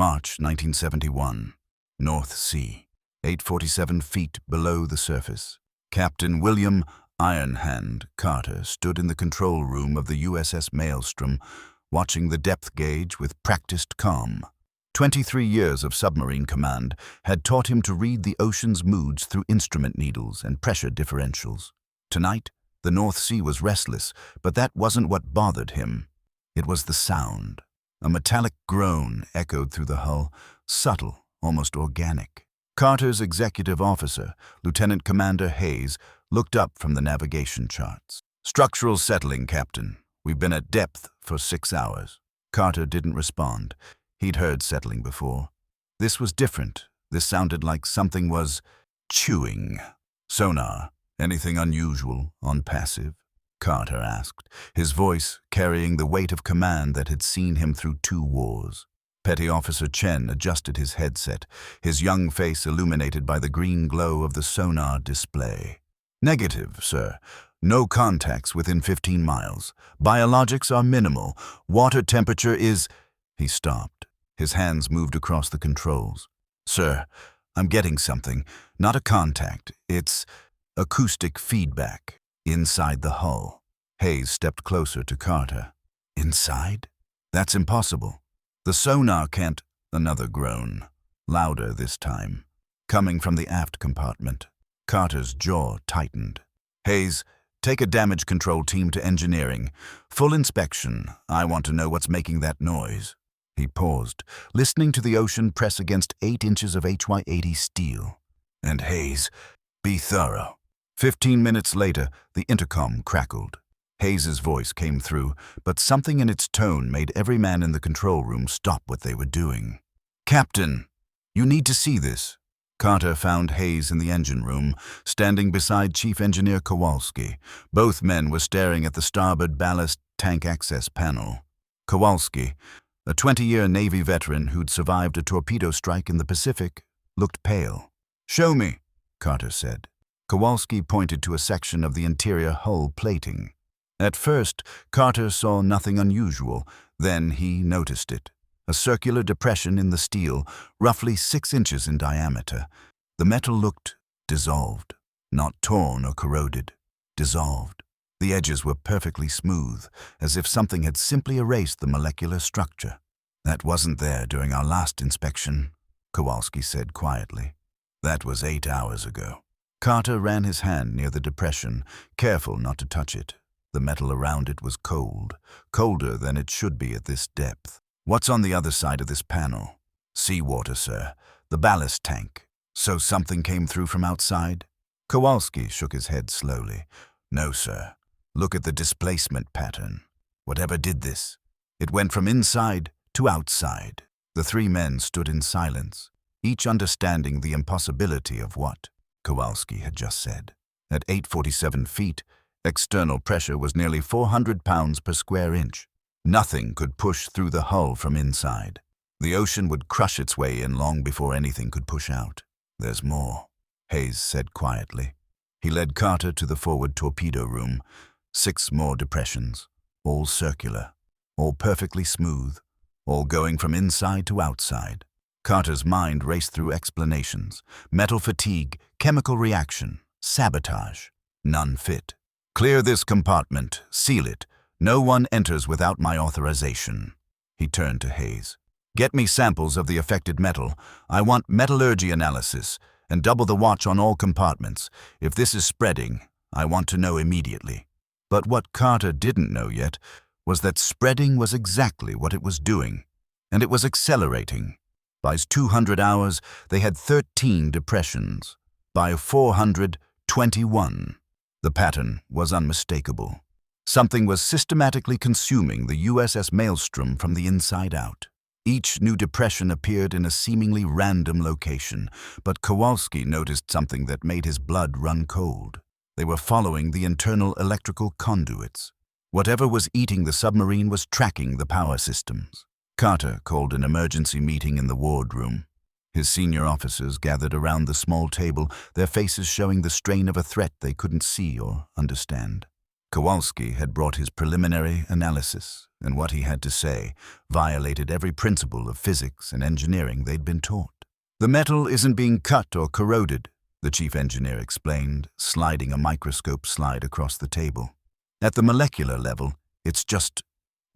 March 1971, North Sea, 847 feet below the surface. Captain William "Iron Hand" Carter stood in the control room of the USS Maelstrom, watching the depth gauge with practiced calm. 23 years of submarine command had taught him to read the ocean's moods through instrument needles and pressure differentials. Tonight, the North Sea was restless, but that wasn't what bothered him. It was the sound. A metallic groan echoed through the hull, subtle, almost organic. Carter's executive officer, Lieutenant Commander Hayes, looked up from the navigation charts. "Structural settling, Captain. We've been at depth for 6 hours." Carter didn't respond. He'd heard settling before. This was different. This sounded like something was chewing. "Sonar, anything unusual on passive?" Carter asked, his voice carrying the weight of command that had seen him through 2 wars. Petty Officer Chen adjusted his headset, his young face illuminated by the green glow of the sonar display. "Negative, sir. No contacts within 15 miles. Biologics are minimal. Water temperature is—" He stopped. His hands moved across the controls. "Sir, I'm getting something. Not a contact. It's acoustic feedback. Inside the hull." Hayes stepped closer to Carter. "Inside? That's impossible. The sonar can't—" Another groan, louder this time, coming from the aft compartment. Carter's jaw tightened. "Hayes, take a damage control team to engineering. Full inspection. I want to know what's making that noise." He paused, listening to the ocean press against 8 inches of HY-80 steel. "And Hayes, be thorough." 15 minutes later, the intercom crackled. Hayes's voice came through, but something in its tone made every man in the control room stop what they were doing. "Captain, you need to see this." Carter found Hayes in the engine room, standing beside Chief Engineer Kowalski. Both men were staring at the starboard ballast tank access panel. Kowalski, a 20-year Navy veteran who'd survived a torpedo strike in the Pacific, looked pale. "Show me," Carter said. Kowalski pointed to a section of the interior hull plating. At first, Carter saw nothing unusual. Then he noticed it. A circular depression in the steel, roughly 6 inches in diameter. The metal looked dissolved. Not torn or corroded. Dissolved. The edges were perfectly smooth, as if something had simply erased the molecular structure. "That wasn't there during our last inspection," Kowalski said quietly. "That was 8 hours ago." Carter ran his hand near the depression, careful not to touch it. The metal around it was cold, colder than it should be at this depth. "What's on the other side of this panel?" "Seawater, sir. The ballast tank." "So something came through from outside?" Kowalski shook his head slowly. "No, sir. Look at the displacement pattern. Whatever did this, it went from inside to outside." The 3 men stood in silence, each understanding the impossibility of what Kowalski had just said. At 847 feet, external pressure was nearly 400 pounds per square inch. Nothing could push through the hull from inside. The ocean would crush its way in long before anything could push out. "There's more," Hayes said quietly. He led Carter to the forward torpedo room. 6 more depressions, all circular, all perfectly smooth, all going from inside to outside. Carter's mind raced through explanations. Metal fatigue, chemical reaction, sabotage. None fit. "Clear this compartment. Seal it. No one enters without my authorization." He turned to Hayes. "Get me samples of the affected metal. I want metallurgy analysis, and double the watch on all compartments. If this is spreading, I want to know immediately." But what Carter didn't know yet was that spreading was exactly what it was doing, and it was accelerating. By 200 hours, they had 13 depressions. By 400, 21. The pattern was unmistakable. Something was systematically consuming the USS Maelstrom from the inside out. Each new depression appeared in a seemingly random location, but Kowalski noticed something that made his blood run cold. They were following the internal electrical conduits. Whatever was eating the submarine was tracking the power systems. Carter called an emergency meeting in the wardroom. His senior officers gathered around the small table, their faces showing the strain of a threat they couldn't see or understand. Kowalski had brought his preliminary analysis, and what he had to say violated every principle of physics and engineering they'd been taught. "The metal isn't being cut or corroded," the chief engineer explained, sliding a microscope slide across the table. "At the molecular level, it's just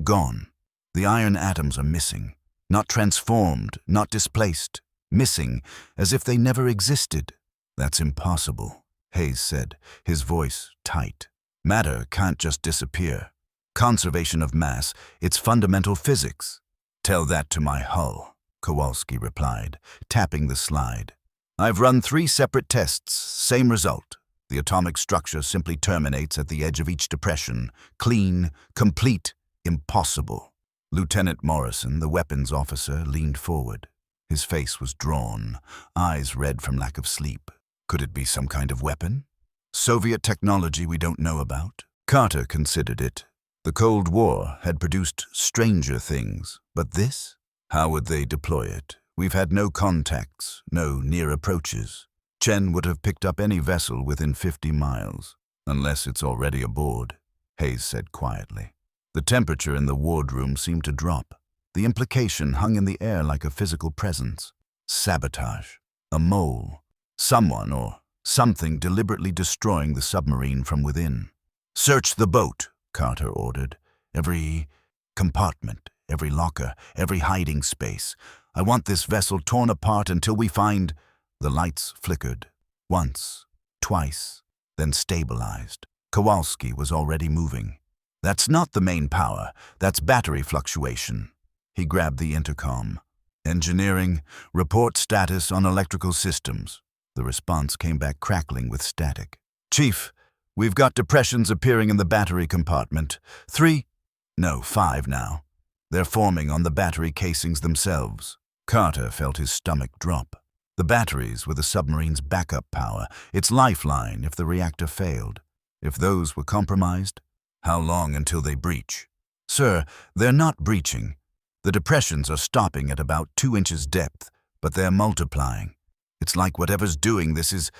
gone. The iron atoms are missing, not transformed, not displaced, missing as if they never existed." "That's impossible," Hayes said, his voice tight. "Matter can't just disappear. Conservation of mass, it's fundamental physics." "Tell that to my hull," Kowalski replied, tapping the slide. "I've run 3 separate tests, same result. The atomic structure simply terminates at the edge of each depression. Clean, complete, impossible." Lieutenant Morrison, the weapons officer, leaned forward. His face was drawn, eyes red from lack of sleep. "Could it be some kind of weapon? Soviet technology we don't know about?" Carter considered it. The Cold War had produced stranger things, but this? How would they deploy it? We've had no contacts, no near approaches. Chen would have picked up any vessel within 50 miles, unless it's already aboard, Hayes said quietly. The temperature in the wardroom seemed to drop. The implication hung in the air like a physical presence. Sabotage. A mole. Someone or something deliberately destroying the submarine from within. "Search the boat," Carter ordered. "Every compartment, every locker, every hiding space. I want this vessel torn apart until we find—" The lights flickered. Once, twice, then stabilized. Kowalski was already moving. "That's not the main power. That's battery fluctuation." He grabbed the intercom. "Engineering, report status on electrical systems." The response came back crackling with static. "Chief, we've got depressions appearing in the battery compartment. 5 now. They're forming on the battery casings themselves." Carter felt his stomach drop. The batteries were the submarine's backup power, its lifeline if the reactor failed. If those were compromised, how long until they breach? "Sir, they're not breaching. The depressions are stopping at about 2 inches depth, but they're multiplying. It's like whatever's doing this is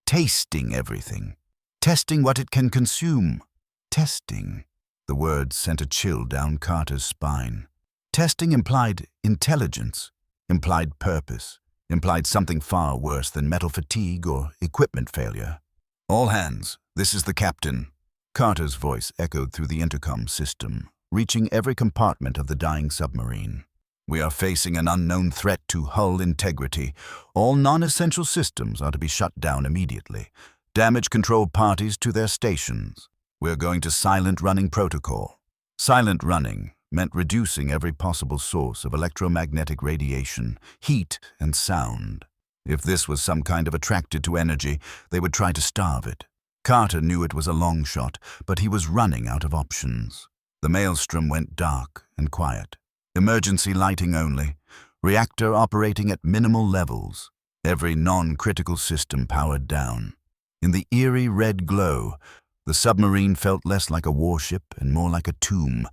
tasting everything. Testing what it can consume. Testing." The words sent a chill down Carter's spine. Testing implied intelligence, implied purpose, implied something far worse than metal fatigue or equipment failure. "All hands, this is the captain." Carter's voice echoed through the intercom system, reaching every compartment of the dying submarine. "We are facing an unknown threat to hull integrity. All non-essential systems are to be shut down immediately. Damage control parties to their stations. We're going to silent running protocol." Silent running meant reducing every possible source of electromagnetic radiation, heat, and sound. If this was some kind of attracted to energy, they would try to starve it. Carter knew it was a long shot, but he was running out of options. The maelstrom went dark and quiet. Emergency lighting only. Reactor operating at minimal levels. Every non-critical system powered down. In the eerie red glow, the submarine felt less like a warship and more like a tomb.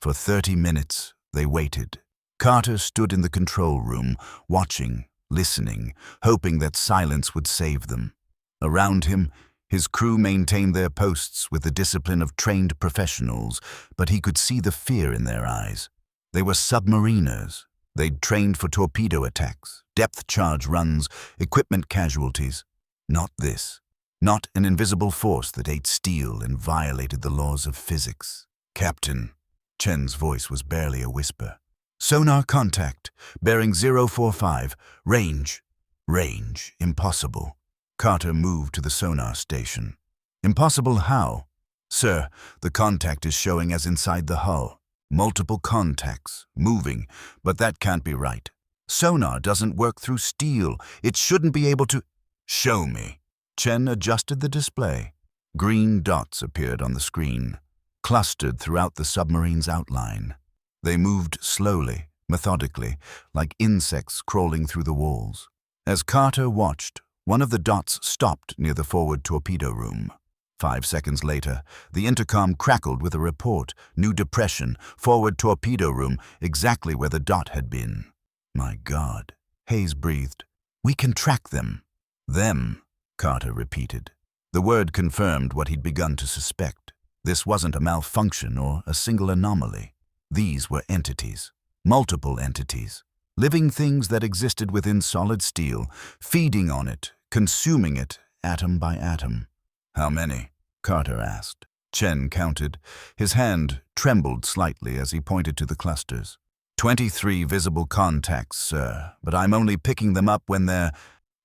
For 30 minutes, they waited. Carter stood in the control room, watching, listening, hoping that silence would save them. Around him, his crew maintained their posts with the discipline of trained professionals, but he could see the fear in their eyes. They were submariners. They'd trained for torpedo attacks, depth charge runs, equipment casualties. Not this. Not an invisible force that ate steel and violated the laws of physics. "Captain," Chen's voice was barely a whisper. "Sonar contact, bearing 045, range." "Range, impossible." Carter moved to the sonar station. "Impossible how?" "Sir, the contact is showing as inside the hull. Multiple contacts, moving, but that can't be right. Sonar doesn't work through steel. It shouldn't be able to—" "Show me." Chen adjusted the display. Green dots appeared on the screen, clustered throughout the submarine's outline. They moved slowly, methodically, like insects crawling through the walls. As Carter watched, one of the dots stopped near the forward torpedo room. 5 seconds later, the intercom crackled with a report. "New depression, forward torpedo room, exactly where the dot had been." "My God," Hayes breathed. "We can track them." "Them," Carter repeated. The word confirmed what he'd begun to suspect. This wasn't a malfunction or a single anomaly. These were entities, multiple entities, living things that existed within solid steel, feeding on it, consuming it, atom by atom. "How many?" Carter asked. Chen counted. His hand trembled slightly as he pointed to the clusters. 23 visible contacts, sir, but I'm only picking them up when they're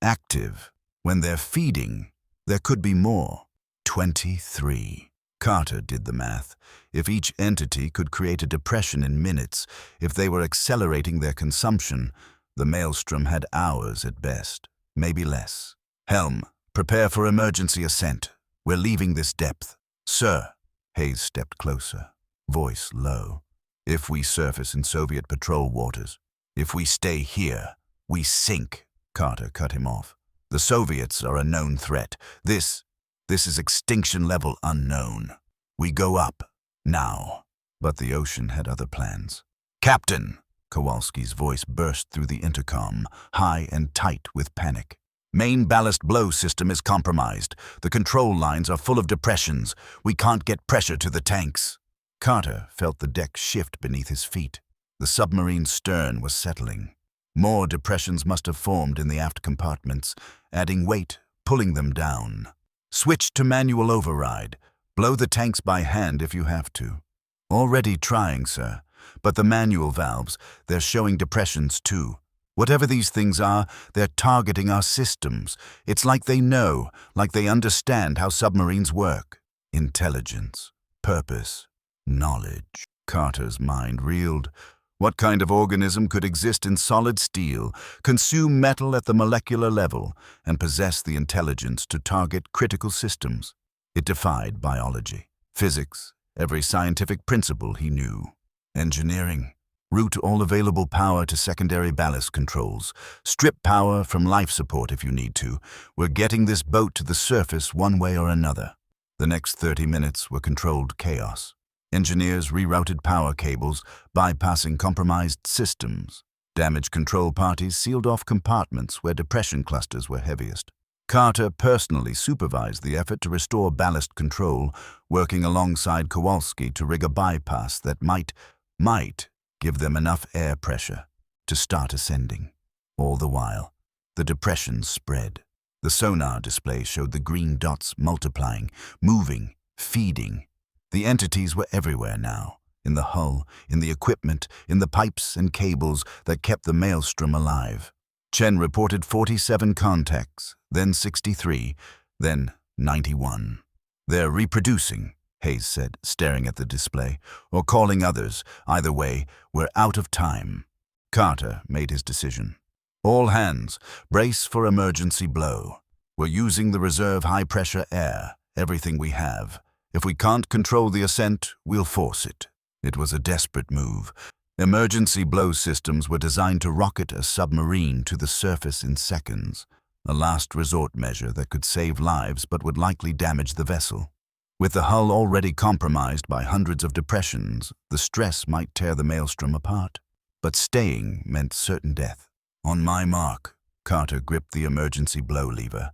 active, when they're feeding. There could be more. 23. Carter did the math. If each entity could create a depression in minutes, if they were accelerating their consumption, the maelstrom had hours at best, maybe less. "Helm, prepare for emergency ascent. We're leaving this depth." "Sir." Hayes stepped closer, voice low. "If we surface in Soviet patrol waters, if we stay here, we sink." Carter cut him off. "The Soviets are a known threat. This is extinction level unknown. We go up, now." But the ocean had other plans. "Captain!" Kowalski's voice burst through the intercom, high and tight with panic. "Main ballast blow system is compromised. The control lines are full of depressions. We can't get pressure to the tanks." Carter felt the deck shift beneath his feet. The submarine's stern was settling. More depressions must have formed in the aft compartments, adding weight, pulling them down. "Switch to manual override. Blow the tanks by hand if you have to." "Already trying, sir. But the manual valves, they're showing depressions too. Whatever these things are, they're targeting our systems. It's like they know, like they understand how submarines work. Intelligence, purpose, knowledge." Carter's mind reeled. What kind of organism could exist in solid steel, consume metal at the molecular level, and possess the intelligence to target critical systems? It defied biology, physics, every scientific principle he knew. Engineering. Route all available power to secondary ballast controls. Strip power from life support if you need to. We're getting this boat to the surface one way or another. The next 30 minutes were controlled chaos. Engineers rerouted power cables, bypassing compromised systems. Damage control parties sealed off compartments where depression clusters were heaviest. Carter personally supervised the effort to restore ballast control, working alongside Kowalski to rig a bypass that might give them enough air pressure to start ascending. All the while, the depressions spread. The sonar display showed the green dots multiplying, moving, feeding. The entities were everywhere now, in the hull, in the equipment, in the pipes and cables that kept the maelstrom alive. Chen reported 47 contacts, then 63, then 91. "They're reproducing," Hayes said, staring at the display, "or calling others. Either way, we're out of time." Carter made his decision. "All hands, brace for emergency blow. We're using the reserve high-pressure air, everything we have. If we can't control the ascent, we'll force it." It was a desperate move. Emergency blow systems were designed to rocket a submarine to the surface in seconds, a last resort measure that could save lives but would likely damage the vessel. With the hull already compromised by hundreds of depressions, the stress might tear the maelstrom apart. But staying meant certain death. "On my mark," Carter gripped the emergency blow lever.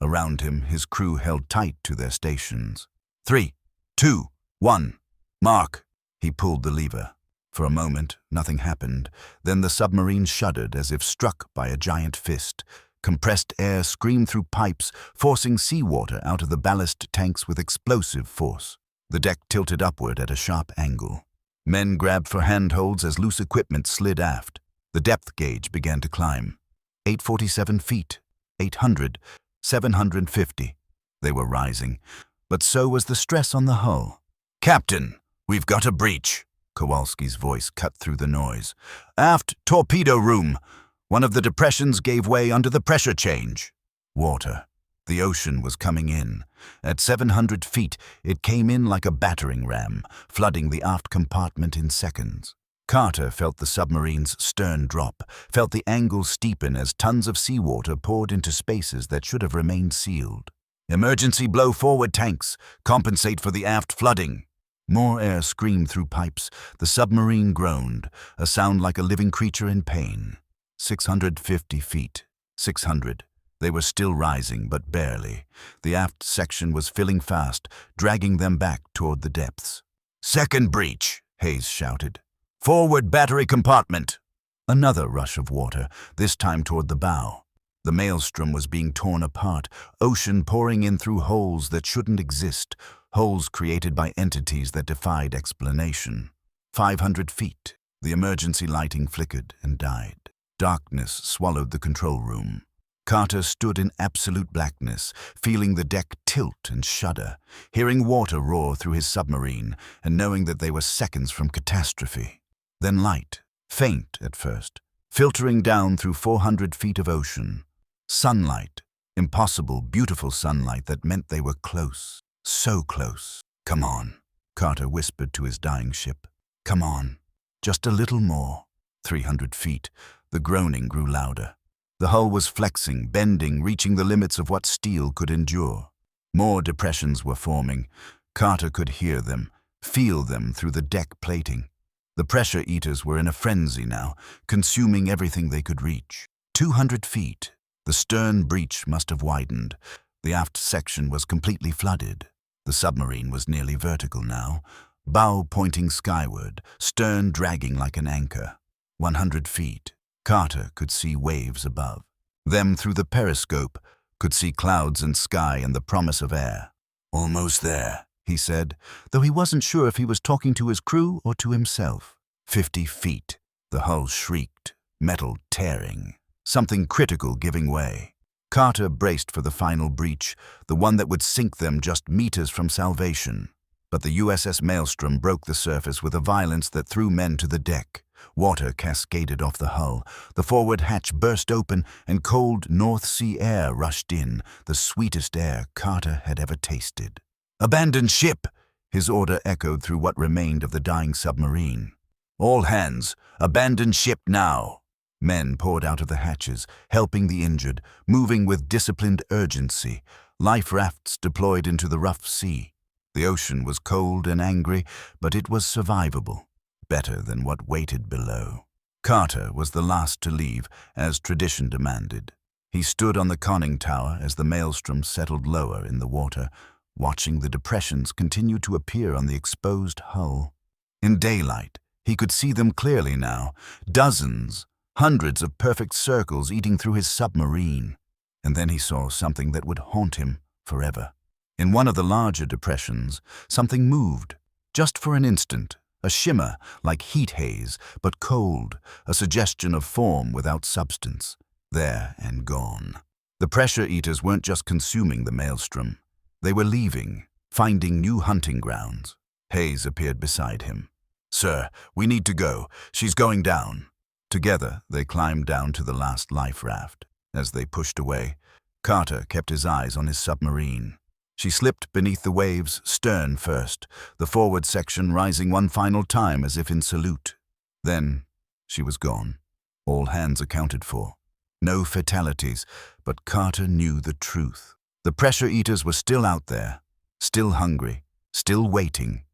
Around him, his crew held tight to their stations. 3, 2, 1, mark. He pulled the lever. For a moment, nothing happened. Then the submarine shuddered as if struck by a giant fist. Compressed air screamed through pipes, forcing seawater out of the ballast tanks with explosive force. The deck tilted upward at a sharp angle. Men grabbed for handholds as loose equipment slid aft. The depth gauge began to climb. 847 feet, 800, 750. They were rising, but so was the stress on the hull. "Captain, we've got a breach." Kowalski's voice cut through the noise. "Aft torpedo room. One of the depressions gave way under the pressure change." Water. The ocean was coming in. At 700 feet, it came in like a battering ram, flooding the aft compartment in seconds. Carter felt the submarine's stern drop, felt the angle steepen as tons of seawater poured into spaces that should have remained sealed. "Emergency blow forward tanks. Compensate for the aft flooding." More air screamed through pipes. The submarine groaned, a sound like a living creature in pain. 650 feet. 600. They were still rising, but barely. The aft section was filling fast, dragging them back toward the depths. "Second breach," Hayes shouted. "Forward battery compartment." Another rush of water, this time toward the bow. The maelstrom was being torn apart, ocean pouring in through holes that shouldn't exist, holes created by entities that defied explanation. 500 feet. The emergency lighting flickered and died. Darkness swallowed the control room. Carter stood in absolute blackness, feeling the deck tilt and shudder, hearing water roar through his submarine, and knowing that they were seconds from catastrophe. Then light, faint at first, filtering down through 400 feet of ocean. Sunlight, impossible, beautiful sunlight that meant they were close, so close. "Come on," Carter whispered to his dying ship. "Come on, just a little more." 300 feet. The groaning grew louder. The hull was flexing, bending, reaching the limits of what steel could endure. More depressions were forming. Carter could hear them, feel them through the deck plating. The pressure eaters were in a frenzy now, consuming everything they could reach. 200 feet. The stern breach must have widened. The aft section was completely flooded. The submarine was nearly vertical now, bow pointing skyward, stern dragging like an anchor. 100 feet. Carter could see waves above. Them through the periscope, could see clouds and sky and the promise of air. "Almost there," he said, though he wasn't sure if he was talking to his crew or to himself. 50 feet. The hull shrieked, metal tearing, something critical giving way. Carter braced for the final breach, the one that would sink them just meters from salvation. But the USS Maelstrom broke the surface with a violence that threw men to the deck. Water cascaded off the hull. The forward hatch burst open, and cold North Sea air rushed in, the sweetest air Carter had ever tasted. "Abandon ship!" His order echoed through what remained of the dying submarine. "All hands, abandon ship now!" Men poured out of the hatches, helping the injured, moving with disciplined urgency. Life rafts deployed into the rough sea. The ocean was cold and angry, but it was survivable. Better than what waited below. Carter was the last to leave, as tradition demanded. He stood on the conning tower as the maelstrom settled lower in the water, watching the depressions continue to appear on the exposed hull. In daylight, he could see them clearly now, dozens, hundreds of perfect circles eating through his submarine. And then he saw something that would haunt him forever. In one of the larger depressions, something moved, just for an instant. A shimmer, like heat haze, but cold, a suggestion of form without substance. There and gone. The pressure eaters weren't just consuming the maelstrom. They were leaving, finding new hunting grounds. Hayes appeared beside him. "Sir, we need to go. She's going down." Together, they climbed down to the last life raft. As they pushed away, Carter kept his eyes on his submarine. She slipped beneath the waves, stern first, the forward section rising one final time as if in salute. Then she was gone, all hands accounted for. No fatalities, but Carter knew the truth. The pressure eaters were still out there, still hungry, still waiting.